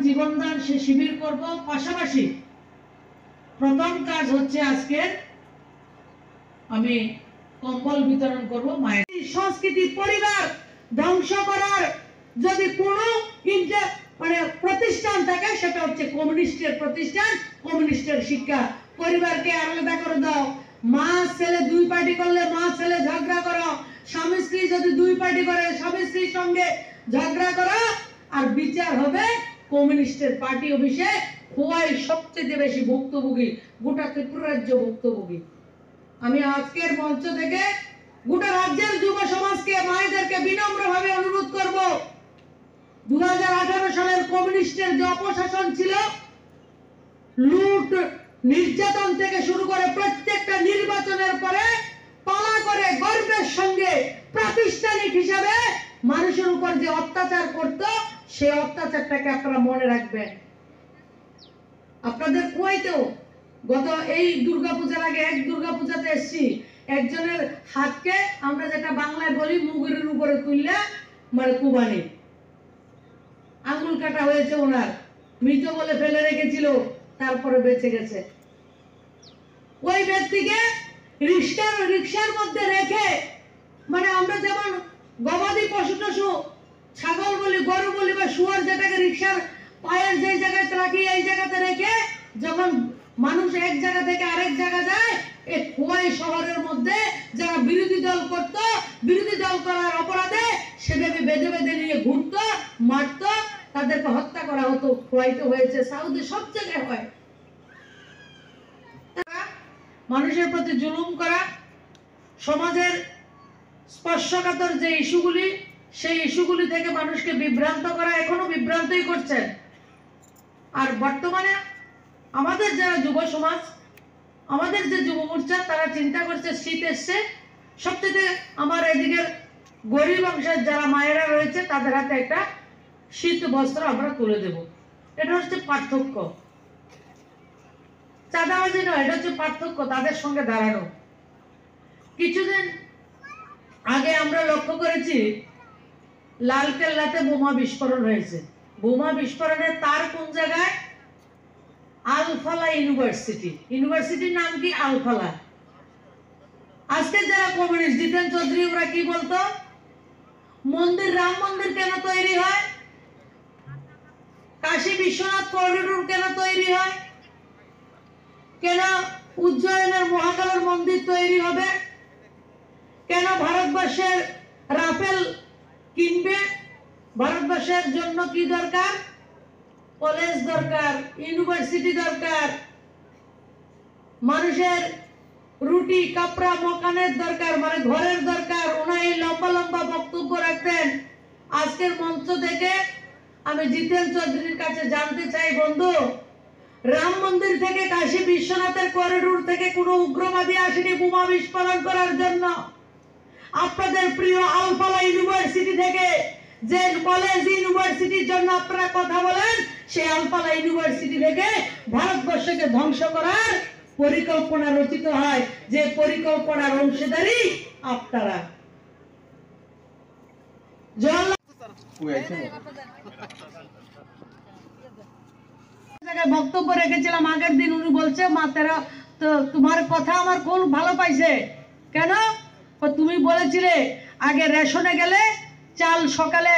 জীবনদান সে শিবির করব। পাশাপাশি প্রথম কাজ হচ্ছে আজকে আমি কম্বল বিতরণ করব। মায়ের সংস্কৃতি পরিবার ধ্বংস করার যদি কোনো প্রতিষ্ঠান থাকে সেটা হচ্ছে কমিউনিস্টের প্রতিষ্ঠান, কমিউনিস্টের শিক্ষা। পরিবারকে আলাদা করে দাও। মা ছেলে দুই পার্টি করলে মা ছেলে ঝগড়া করো, স্বামী স্ত্রী যদি দুই পার্টি করে স্বামী স্ত্রীর সঙ্গে ঝগড়া করো, আর বিচার হবে কমিউনিস্টের পার্টি অফিসে। খোয়াই সবচেয়ে বেশি ভুক্তভোগী, গোটা ত্রিপুরা রাজ্য ভুক্তভোগী। আমি আজকের মঞ্চ থেকে গোটা রাজ্যের যুব সমাজকে, মায়েদেরকে বিনম্রভাবে অনুরোধ করব, 2018 সালের কমিউনিস্টের যে অপশাসন ছিল, লুট নির্যাতন থেকে শুরু করে প্রত্যেকটা নির্বাচনের পরে পালা করে গর্বের সঙ্গে প্রাতিষ্ঠানিক হিসাবে মানুষের উপর যে অত্যাচার করত, সেই অত্যাচারটাকে আপনারা মনে রাখবেন। আপনাদের কুয়াইতেও গত এই দুর্গাপূজার আগে এক দুর্গাপূজাতে এসেছি, একজনের হাতকে আমরা যেটা বাংলায় বলি মুগুরের উপরে তুললে মানে কুবানি, আঙুল কাটা হয়েছে ওনার, মৃত বলে ফেলে রেখেছিল, তারপরে বেঁচে গেছে। ওই ব্যক্তিকে রিক্সার মধ্যে রেখে, মানে আমরা যেমন গবাদি পশু টশু ছাগল বলি, গরু বলি বা শুয়ার, যেটাকে রিক্সার পায়ের যে জায়গাতে রাখি এই জায়গাতে রেখে যখন মানুষ এক জায়গা থেকে আরেক জায়গা যায়, এই খোয়াই শহরের মধ্যে যারা বিরোধী দল করত, বিরোধী দল করার অপরাধে সেভাবে বেঁধে বেঁধে নিয়ে ঘুরত, মারত, তাদেরকে হত্যা করা হতো। খোয়াইতে হয়েছে, সাউদি সব জায়গায় হয়। মানুষের প্রতি জুলুম করা, সমাজের স্পর্শকাতর যে ইস্যুগুলি, সেই ইস্যুগুলি থেকে মানুষকে বিভ্রান্ত করা, এখনো বিভ্রান্তই করছেন। আর বর্তমানে আমাদের যারা যুব সমাজ, আমাদের যে যুব মোর্চা, তারা চিন্তা করছে শীত এসছে, সবচেয়ে আমার এদিকের গরিব অংশের যারা মায়েরা রয়েছে তাদের হাতে একটা শীত বস্ত্র আমরা তুলে দেব। এটা হচ্ছে পার্থক্য, চাঁদাবাজি নয়, এটা হচ্ছে পার্থক্য, তাদের সঙ্গে দাঁড়ানো। কিছুদিন আগে আমরা লক্ষ্য করেছি লালকেল্লাতে বোমা বিস্ফোরণ হয়েছে। বোমা বিস্ফোরণের তার কোন জায়গায়? Al Falah university. ইউনিভার্সিটির নাম কি? আলফালা। আজকে যারা কমিউনিস্ট, জিতেন চৌধুরী, ওরা কি বলতো? মন্দির, রাম মন্দির কেন তৈরি হয়? কাশী বিশ্বনাথ করিডোর কেন তৈরি হয়? কেন উজ্জয়নের মহাকালের মন্দির তৈরি হবে? কেন ভারতবর্ষের রাফেল কিনবে? ভারতবর্ষের জন্য কি দরকার? কলেজ দরকার, ইউনিভার্সিটি দরকার, মানুষের রুটি কাপড়া মকানের দরকার, মানে ঘরের দরকার। ওনাই লম্বা লম্বা বক্তব্য রাখতেন। আজকের মঞ্চ থেকে আমি জিতেন চৌধুরীর কাছে জানতে চাই, বন্ধু, রাম মন্দির থেকে কাশী বিশ্বনাথের করিডোর থেকে কোনো উগ্রবাদী আসেনি বোমা বিস্ফোরণ করার জন্য। আপনাদের প্রিয় আলফালা ইউনিভার্সিটি থেকে যে কলেজ ইউনিভার্সিটির জন্য আপনারা কথা বলেন, সেই আলফালা ইউনিভার্সিটি থেকে ভারতবর্ষকে ধ্বংস করার পরিকল্পনা রচিত হয়, যে পরিকল্পনার অংশীদারি আপনারা। বক্তব্য রেখেছিলাম আগের দিন, উনি বলছে মা তেরা তো তোমার কথা আমার কোন ভালো পাইছে কেন? তুমি বলেছিলে আগে রেশনে গেলে চাল সকালে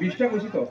বিশটা কইছি তো।